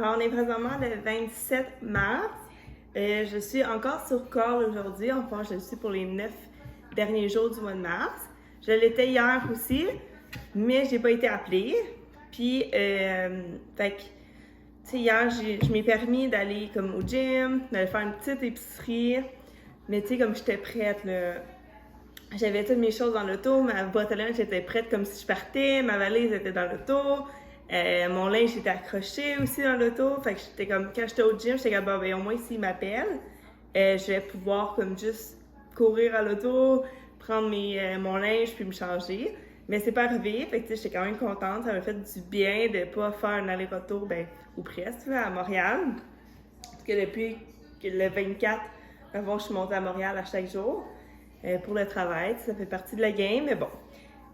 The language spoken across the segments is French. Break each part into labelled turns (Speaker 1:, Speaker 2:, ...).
Speaker 1: Ben, on est présentement le 27 mars. Je suis encore sur call aujourd'hui. Enfin, je le suis pour les 9 derniers jours du mois de mars. Je l'étais hier aussi, mais j'ai pas été appelée. Puis, fait que, tu sais, hier, je m'ai permis d'aller comme au gym, d'aller faire une petite épicerie. Mais tu sais, comme j'étais prête, là, j'avais toutes mes choses dans l'auto, ma boîte à linge était prête comme si je partais, ma valise était dans l'auto, mon linge était accroché aussi dans l'auto. Fait que j'étais comme, quand j'étais au gym, j'étais comme, bon, ben, au moins s'il m'appelle, je vais pouvoir comme juste courir à l'auto, prendre mon linge puis me changer. Mais c'est pas arrivé, fait que j'étais quand même contente, ça m'a fait du bien de pas faire un aller-retour, ben, ou presque, à Montréal. Parce que depuis le 24, avant, je suis montée à Montréal à chaque jour. Pour le travail, ça fait partie de la game, mais bon.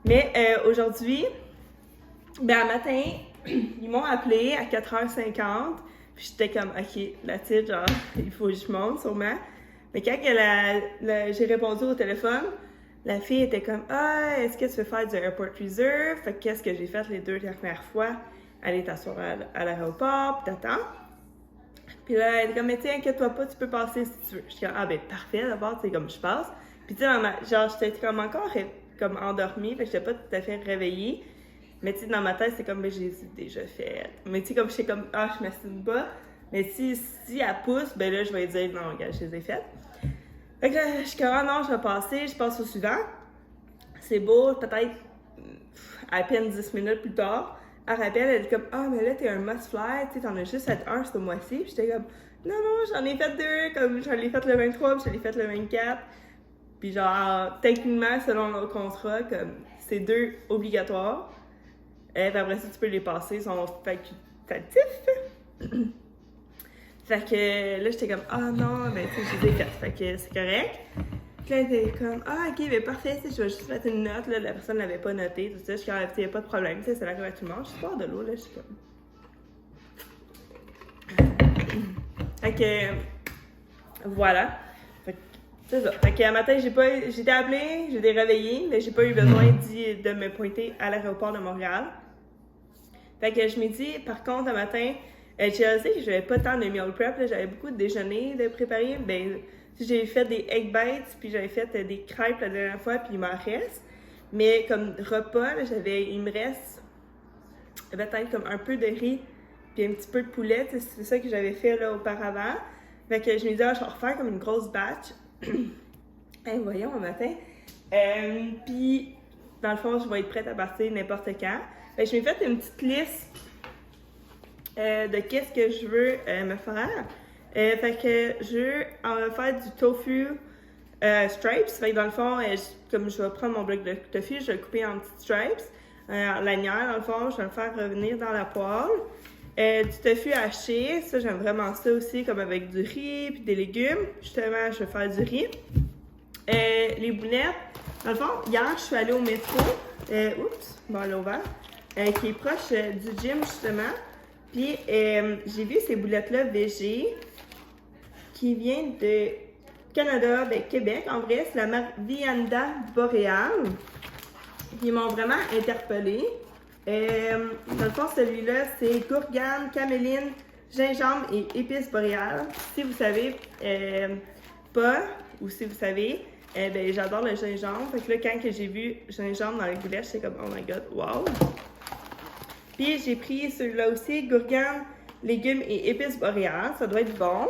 Speaker 1: Mais aujourd'hui, ben un matin, ils m'ont appelé à 4h50, puis j'étais comme, ok, la titre, genre, il faut que je monte sûrement. Mais quand j'ai répondu au téléphone, la fille était comme, ah, est-ce que tu veux faire du Airport Reserve? Fait que qu'est-ce que j'ai fait les 2 dernières fois? Aller t'asseoir à l'aéroport, puis t'attends. Puis là, elle était comme, mais tiens, inquiète-toi pas, tu peux passer si tu veux. Je suis comme, ah ben parfait, d'abord, tu sais, comme je passe. Puis tu sais, genre, j'étais comme encore comme endormie, fait que j'étais pas tout à fait réveillée. Mais tu sais, dans ma tête, c'est comme, ben j'ai déjà fait. Mais tu sais, comme j'étais comme, ah, je m'estime pas. Mais si elle pousse, ben là, je vais dire, non, regarde, je les ai faites. Fait que là, je suis comme, ah non, je vais passer, je passe au suivant. C'est beau, peut-être à peine 10 minutes plus tard. Elle rappelle, elle dit comme, ah, mais là, t'es un must-fly, tu sais, t'en as juste fait un ce mois-ci. Puis j'étais comme, non, j'en ai fait 2, comme j'en ai fait le 23, puis j'en ai fait le 24. Puis genre, techniquement, selon le contrat, comme c'est 2 obligatoires. Puis après ça, tu peux les passer, ils sont facultatifs. Fait que là, j'étais comme, ah non, ben tu sais, je les ai faites, fait que c'est correct. Puis là, elle était comme, ah ok, ben parfait, tu sais, je vais juste mettre une note, là, la personne l'avait pas notée, tout ça. Je suis comme, il n'y a pas de problème, tu sais, c'est là que tout le monde. Je boire de l'eau, là, je suis comme. Fait que, voilà. C'est ça. Fait qu'un matin, j'étais appelée, j'ai été réveillée, mais j'ai pas eu besoin de me pointer à l'aéroport de Montréal. Fait que je me dis, par contre, un matin, j'ai réalisé que j'avais pas tant de meal prep, là, j'avais beaucoup de déjeuner de préparer. Ben, j'ai fait des egg bites, puis j'avais fait des crêpes la dernière fois, puis il m'en reste. Mais comme repas, là, il me reste peut-être comme un peu de riz, puis un petit peu de poulet, c'est ça que j'avais fait là auparavant. Fait que je me dis, ah, je vais refaire comme une grosse batch. Hey, voyons, un matin. Puis, dans le fond, je vais être prête à partir n'importe quand. Fait que je m'ai fait une petite liste de qu'est-ce que je veux me faire. Fait que je veux faire du tofu stripes. Fait que dans le fond, comme je vais prendre mon bloc de tofu, je vais le couper en petites stripes. En lanière, dans le fond, je vais le faire revenir dans la poêle. Du tofu haché, ça j'aime vraiment ça aussi, comme avec du riz puis des légumes. Justement, je vais faire du riz. Les boulettes, dans le fond, hier je suis allée au métro, à l'Oval, qui est proche du gym justement. Puis j'ai vu ces boulettes-là végé qui viennent de Canada, ben Québec en vrai, c'est la marque Vianda Boréal. Ils m'ont vraiment interpellée. Dans le fond, celui-là, c'est gourgane, caméline, gingembre et épices boréales. Si vous savez pas, ou si vous savez, ben j'adore le gingembre. Fait que là, quand j'ai vu gingembre dans les boulettes, j'étais comme, oh my god, wow! Puis j'ai pris celui-là aussi, gourgane, légumes et épices boréales. Ça doit être bon.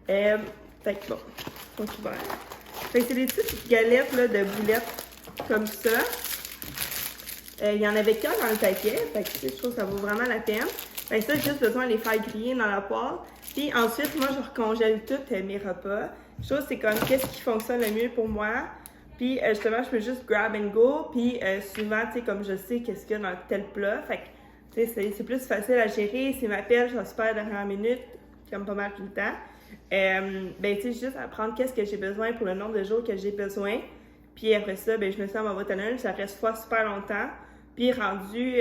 Speaker 1: Fait que bon, ils sont ouverts. Fait que c'est des petites galettes là, de boulettes comme ça. Il y en avait qu'un dans le paquet, fait que je trouve que ça vaut vraiment la peine. Fait que ça, j'ai juste besoin de les faire griller dans la poêle. Puis ensuite, moi, je recongèle tous mes repas. Je trouve que c'est comme qu'est-ce qui fonctionne le mieux pour moi. Puis justement, je peux juste grab and go. Puis souvent, tu sais, comme je sais qu'est-ce qu'il y a dans tel plat, fait que tu sais, c'est plus facile à gérer. S'ils m'appellent, je vais super dernière minute, comme pas mal tout le temps. Ben, tu sais, juste apprendre qu'est-ce que j'ai besoin pour le nombre de jours que j'ai besoin. Puis après ça, ben, je me sers ma boîte à lunch, ça reste super longtemps. Puis rendu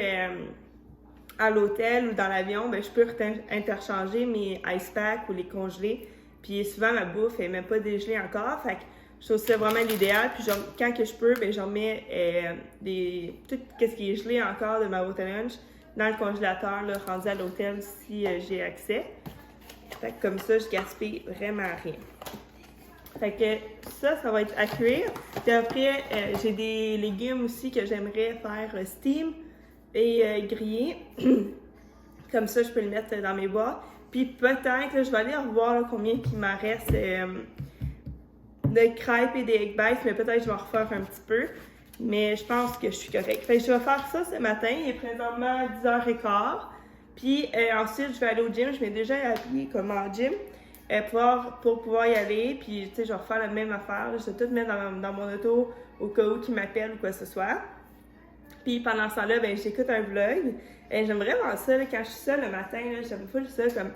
Speaker 1: à l'hôtel ou dans l'avion, ben, je peux interchanger mes ice packs ou les congeler. Puis souvent, ma bouffe n'est même pas dégelée encore. Fait que je trouve ça vraiment l'idéal. Puis quand que je peux, ben, j'en mets tout ce qui est gelé encore de ma boîte à lunch. dans le congélateur, là, rendu à l'hôtel si j'ai accès. Fait que comme ça, je gaspille vraiment rien. Fait que ça va être à cuire. Puis après, j'ai des légumes aussi que j'aimerais faire steam et griller. Comme ça, je peux le mettre dans mes boîtes. Puis peut-être, là, je vais aller revoir là, combien il m'en reste de crêpes et des egg bites, mais peut-être que je vais en refaire un petit peu. Mais je pense que je suis correcte. Fait que je vais faire ça ce matin. Il est présentement 10h15. Puis ensuite, je vais aller au gym. Je m'ai déjà habillée comme en gym pour pouvoir y aller. Puis, tu sais, je vais refaire la même affaire. Je vais tout mettre dans mon auto au cas où qu'il m'appelle ou quoi que ce soit. Puis pendant ce temps-là, ben, j'écoute un vlog. J'aime vraiment ça, là, quand je suis seule le matin, là, j'aime full ça, comme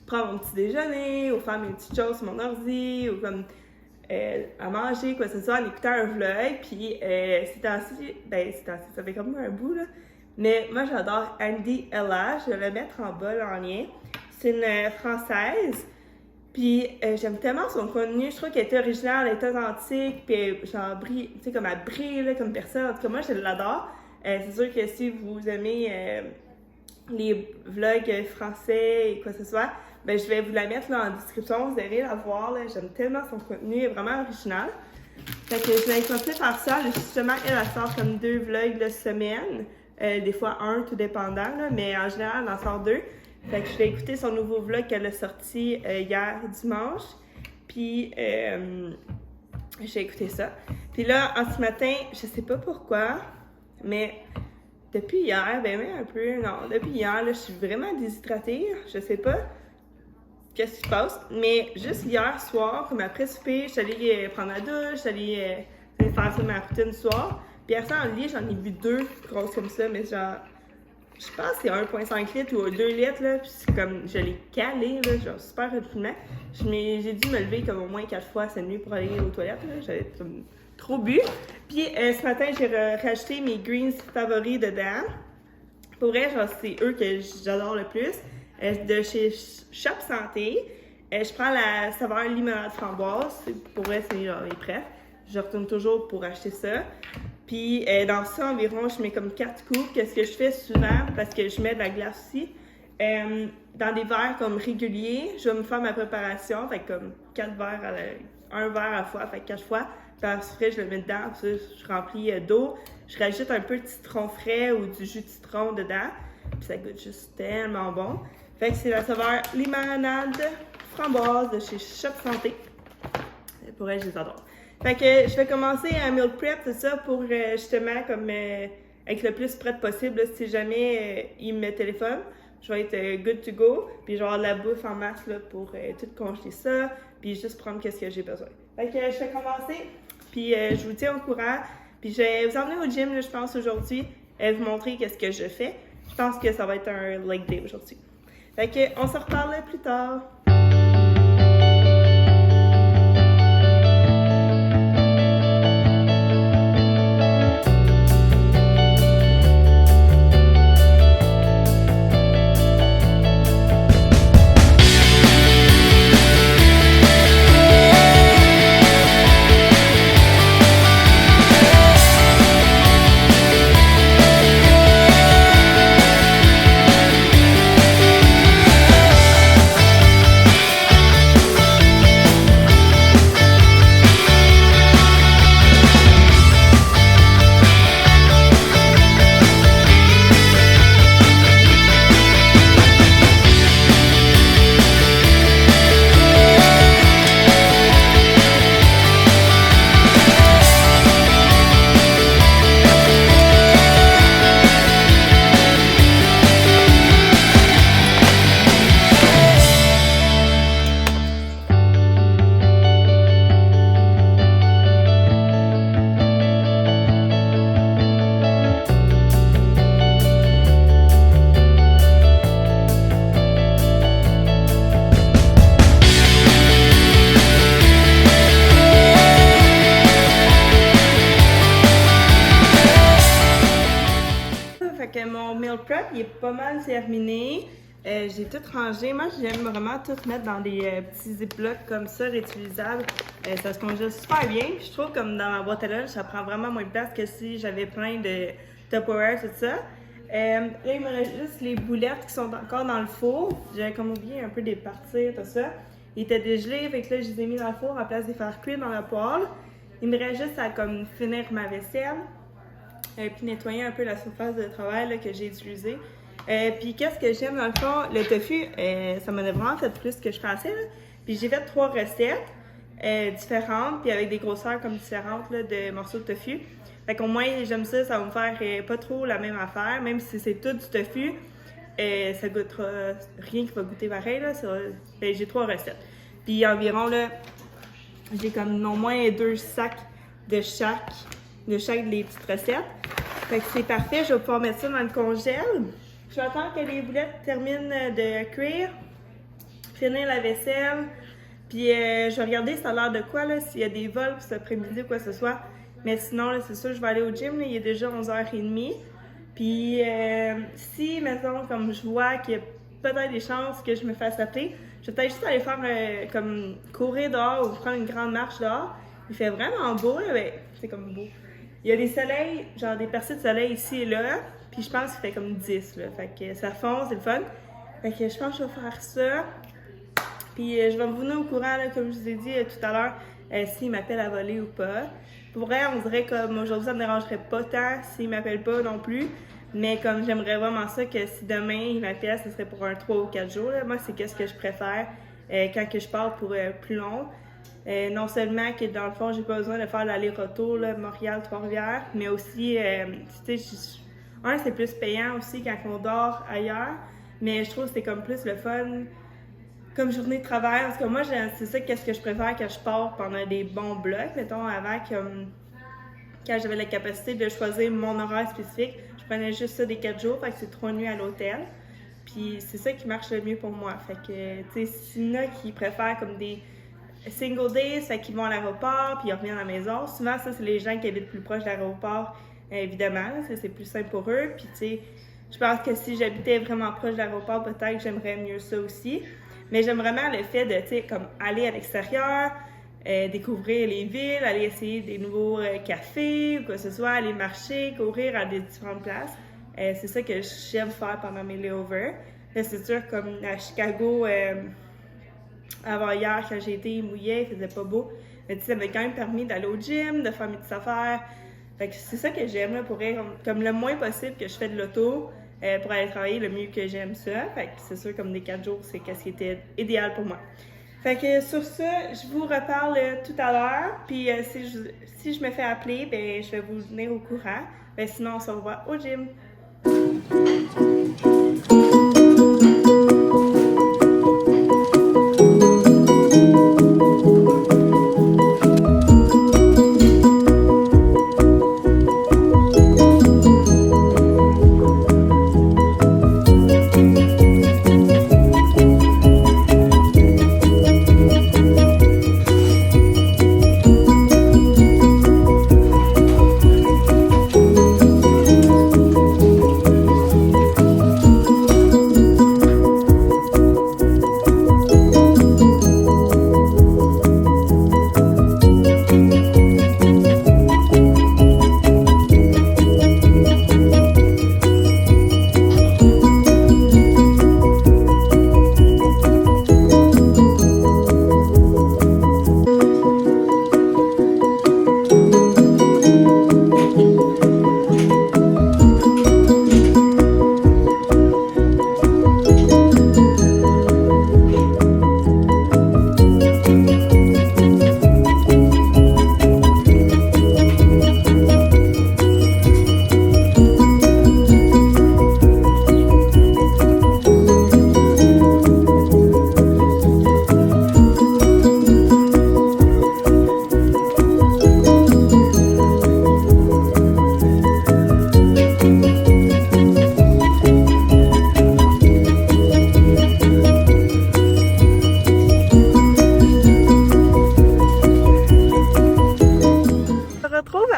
Speaker 1: prendre mon petit déjeuner, ou faire mes petites choses sur mon ordi, ou comme à manger, quoi que ce soit, en écoutant un vlog. Puis c'est ainsi, ça fait comme un bout, là. Mais moi, j'adore Andy Ella, je vais le mettre en bas, là, en lien. C'est une Française. Puis j'aime tellement son contenu, je trouve qu'elle est originale, elle est authentique, puis genre, tu sais, comme elle brille, là, comme personne. En tout cas, moi, je l'adore. C'est sûr que si vous aimez les vlogs français et quoi que ce soit, ben je vais vous la mettre là en description, vous allez la voir, là. J'aime tellement son contenu, elle est vraiment original. Fait que je vais continuer par ça, là, justement, elle sort comme 2 vlogs la semaine, des fois 1, tout dépendant, là, mais en général, elle en sort 2. Fait que je vais écouter son nouveau vlog qu'elle a sorti hier dimanche, puis j'ai écouté ça. Puis là, en ce matin, je sais pas pourquoi, mais depuis hier, ben même un peu, non, depuis hier, là, je suis vraiment déshydratée. Je sais pas qu'est-ce qui se passe, mais juste hier soir, comme après souper, je suis allée prendre la douche, je suis allée faire ça ma routine du soir. Puis après ça, en lit, j'en ai bu 2 grosses comme ça, mais genre, je pense que c'est 1,5 litres ou 2 litres, là, puis c'est comme, je l'ai calé, là, genre super rapidement. J'ai dû me lever comme au moins 4 fois cette nuit pour aller aux toilettes, là, j'avais comme trop bu. Puis ce matin, j'ai rajouté mes greens favoris dedans. Pour vrai, genre, c'est eux que j'adore le plus. De chez Shop Santé. Je prends la saveur limonade framboise. Pour vrai, c'est genre les préf. Je retourne toujours pour acheter ça. Puis dans ça, environ, je mets comme 4 coupes. Qu'est-ce que je fais souvent, parce que je mets de la glace aussi, dans des verres comme réguliers, je vais me faire ma préparation. Fait comme 4 verres, un verre à la fois, fait 4 fois. Puis après, je le mets dedans, puis ça, je remplis d'eau. Je rajoute un peu de citron frais ou du jus de citron dedans. Puis ça goûte juste tellement bon. Fait que c'est la saveur limonade framboise de chez Shop Santé. Pour elle, je les adore. Fait que je vais commencer à meal prep, c'est ça, pour justement comme être le plus prête possible. Là, si jamais il me téléphone, je vais être good to go. Puis je vais avoir de la bouffe en masse là, pour tout congeler ça. Puis juste prendre qu'est-ce que j'ai besoin. Fait que je vais commencer. Puis je vous tiens au courant. Puis je vais vous emmener au gym, là, je pense, aujourd'hui. Vous montrer qu'est-ce que je fais. Je pense que ça va être un leg day aujourd'hui. Fait que on se reparle plus tard. Mon meal prep, il est pas mal terminé. J'ai tout rangé. Moi, j'aime vraiment tout mettre dans des petits ziplocs comme ça, réutilisables. Ça se congèle super bien. Je trouve comme dans ma boîte à lunch, ça prend vraiment moins de place que si j'avais plein de Tupperware, tout ça. Là, il me reste juste les boulettes qui sont encore dans le four. J'avais comme oublié un peu de les partir, tout ça. Ils étaient dégelés, fait que là, je les ai mis dans le four à place de les faire cuire dans la poêle. Il me reste juste à comme finir ma vaisselle. Puis nettoyer un peu la surface de travail là, que j'ai utilisée. Puis qu'est-ce que j'aime dans le fond? Le tofu, ça m'a vraiment fait plus que je pensais. Là. Puis j'ai fait 3 recettes différentes, puis avec des grosseurs comme différentes là, de morceaux de tofu. Fait qu'au moins, j'aime ça, ça va me faire pas trop la même affaire, même si c'est tout du tofu. Ça goûtera rien qui va goûter pareil. Là, j'ai 3 recettes. Puis environ, là, j'ai comme au moins 2 sacs de chaque des petites recettes. Fait que c'est parfait, je vais pouvoir mettre ça dans le congèle. Je vais attendre que les boulettes terminent de cuire, finir la vaisselle, puis je vais regarder ça a l'air de quoi, là, s'il y a des vols pour cet après-midi ou quoi que ce soit. Mais sinon, là, c'est sûr, je vais aller au gym, là, il est déjà 11h30. Puis si, mettons, comme je vois qu'il y a peut-être des chances que je me fasse appeler, je vais peut-être juste aller faire comme courir dehors ou prendre une grande marche dehors. Il fait vraiment beau, là, ben, c'est comme beau. Il y a des soleils, genre des percées de soleil ici et là, puis je pense qu'il fait comme 10, là. Fait que ça fond, c'est le fun. Fait que je pense que je vais faire ça. Puis je vais vous tenir au courant, là, comme je vous ai dit tout à l'heure, s'il m'appelle à voler ou pas. Pour vrai, on dirait comme aujourd'hui, ça me dérangerait pas tant s'il m'appelle pas non plus. Mais comme j'aimerais vraiment ça que si demain il m'appelle, ce serait pour un 3 ou 4 jours. Là. Moi, c'est qu'est-ce que je préfère quand que je pars pour plus long. Non seulement que dans le fond, j'ai pas besoin de faire l'aller-retour, Montréal-Trois-Rivières, mais aussi, tu sais, c'est plus payant aussi quand on dort ailleurs. Mais je trouve que c'est comme plus le fun comme journée de travail. Parce que moi, c'est ça qu'est-ce que je préfère quand je pars pendant des bons blocs. Mettons, avant, quand j'avais la capacité de choisir mon horaire spécifique, je prenais juste ça des 4 jours, fait que c'est 3 nuits à l'hôtel. Puis c'est ça qui marche le mieux pour moi. Fait que, tu sais, s'il y en a qui préfèrent comme des single days, fait qu'ils vont à l'aéroport, puis ils reviennent à la maison. Souvent, ça, c'est les gens qui habitent plus proche de l'aéroport, évidemment. C'est plus simple pour eux. Puis, tu sais, je pense que si j'habitais vraiment proche de l'aéroport, peut-être que j'aimerais mieux ça aussi. Mais j'aime vraiment le fait de, tu sais, comme aller à l'extérieur, découvrir les villes, aller essayer des nouveaux cafés ou quoi que ce soit, aller marcher, courir à des différentes places. C'est ça que j'aime faire pendant mes layovers. Là, c'est sûr, comme à Chicago, avant hier, quand j'ai été, il mouillait, il faisait pas beau. Mais tu sais, ça m'a quand même permis d'aller au gym, de faire mes petites affaires. Fait que c'est ça que j'aime, là, pour être comme le moins possible que je fais de l'auto. Pour aller travailler le mieux que j'aime ça. Fait que c'est sûr, comme des 4 jours, c'est ce qui était idéal pour moi. Fait que sur ça, je vous reparle tout à l'heure. Puis si je me fais appeler, ben je vais vous tenir au courant. Ben sinon, on se revoit au gym.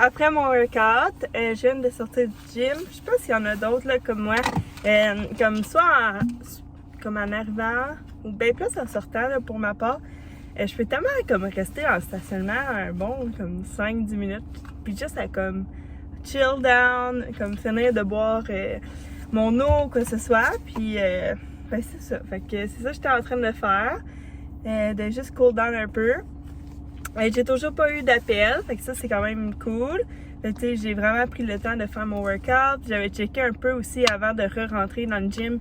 Speaker 1: Après mon workout, je viens de sortir du gym. Je sais pas s'il y en a d'autres là, comme moi. Comme soit comme en arrivant ou bien plus en sortant là, pour ma part. Je peux tellement comme rester en stationnement un bon comme 5-10 minutes. Puis juste à comme chill down, comme finir de boire mon eau ou quoi que ce soit. Puis, ben c'est ça. Fait que c'est ça que j'étais en train de faire. De juste cool down un peu. J'ai toujours pas eu d'appel. Fait que ça, c'est quand même cool. Fait que, tu sais, j'ai vraiment pris le temps de faire mon workout. J'avais checké un peu aussi avant de re-rentrer dans le gym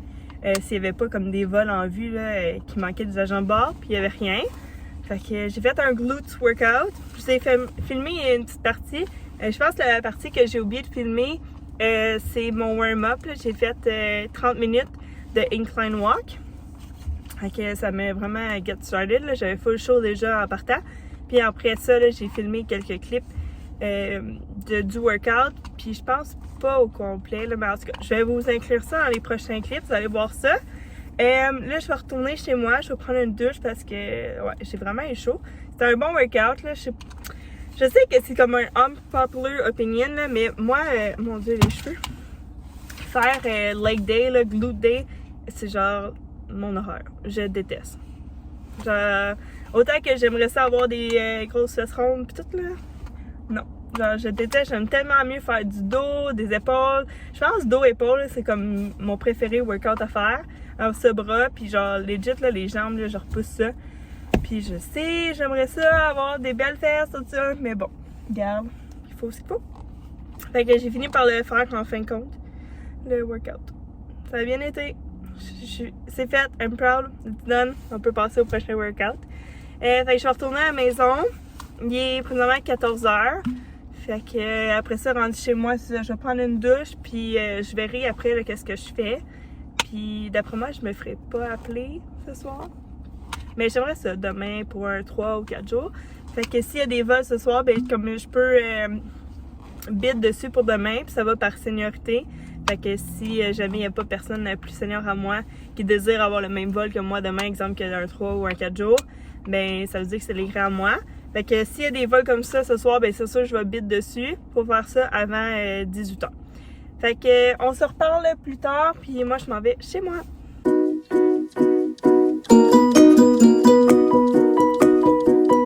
Speaker 1: s'il n'y avait pas comme des vols en vue là, qui manquaient des agents de bord. Puis il n'y avait rien. Fait que j'ai fait un glutes workout. Je vous ai filmé une petite partie. Je pense que la partie que j'ai oublié de filmer, c'est mon warm-up. J'ai fait 30 minutes de incline walk. Fait que ça m'a vraiment get started. J'avais full show déjà en partant. Puis après ça, j'ai filmé quelques clips du workout. Puis je pense pas au complet. Là, mais en tout cas, je vais vous inclure ça dans les prochains clips. Vous allez voir ça. Là, je vais retourner chez moi. Je vais prendre une douche parce que ouais, j'ai vraiment eu chaud. C'était un bon workout. Là. Je sais que c'est comme un unpopular opinion, là, mais moi, mon Dieu, les cheveux. Faire leg day, là, glute day, c'est genre mon horreur. Je déteste. Genre, autant que j'aimerais ça avoir des grosses fesses rondes pis tout là. Non. Genre, je déteste. J'aime tellement mieux faire du dos, des épaules. Je pense dos-épaules, c'est comme mon préféré workout à faire. Alors, ce bras, puis genre, legit, là, les jambes, là, je repousse ça. Puis je sais, j'aimerais ça, avoir des belles fesses, tout ça. Mais bon, regarde, il faut ce qu'il faut. Fait que j'ai fini par le faire en fin de compte, le workout. Ça a bien été. C'est fait, I'm proud, it's done. On peut passer au prochain workout. Fait que je vais retourner à la maison. Il est présentement 14h. Fait que après ça, rendu chez moi, je vais prendre une douche. Puis je verrai après qu'est-ce que je fais. Puis d'après moi, je me ferai pas appeler ce soir. Mais j'aimerais ça demain pour un 3 ou 4 jours. Fait que s'il y a des vols ce soir, ben comme je peux bid dessus pour demain. Puis ça va par seniorité. Fait que si jamais il n'y a pas personne plus senior à moi qui désire avoir le même vol que moi demain, exemple un 3 ou un 4 jours, ben ça veut dire que c'est les grands à moi. Fait que s'il y a des vols comme ça ce soir, ben c'est sûr je vais bid dessus pour faire ça avant 18h. Fait que on se reparle plus tard, puis moi je m'en vais chez moi.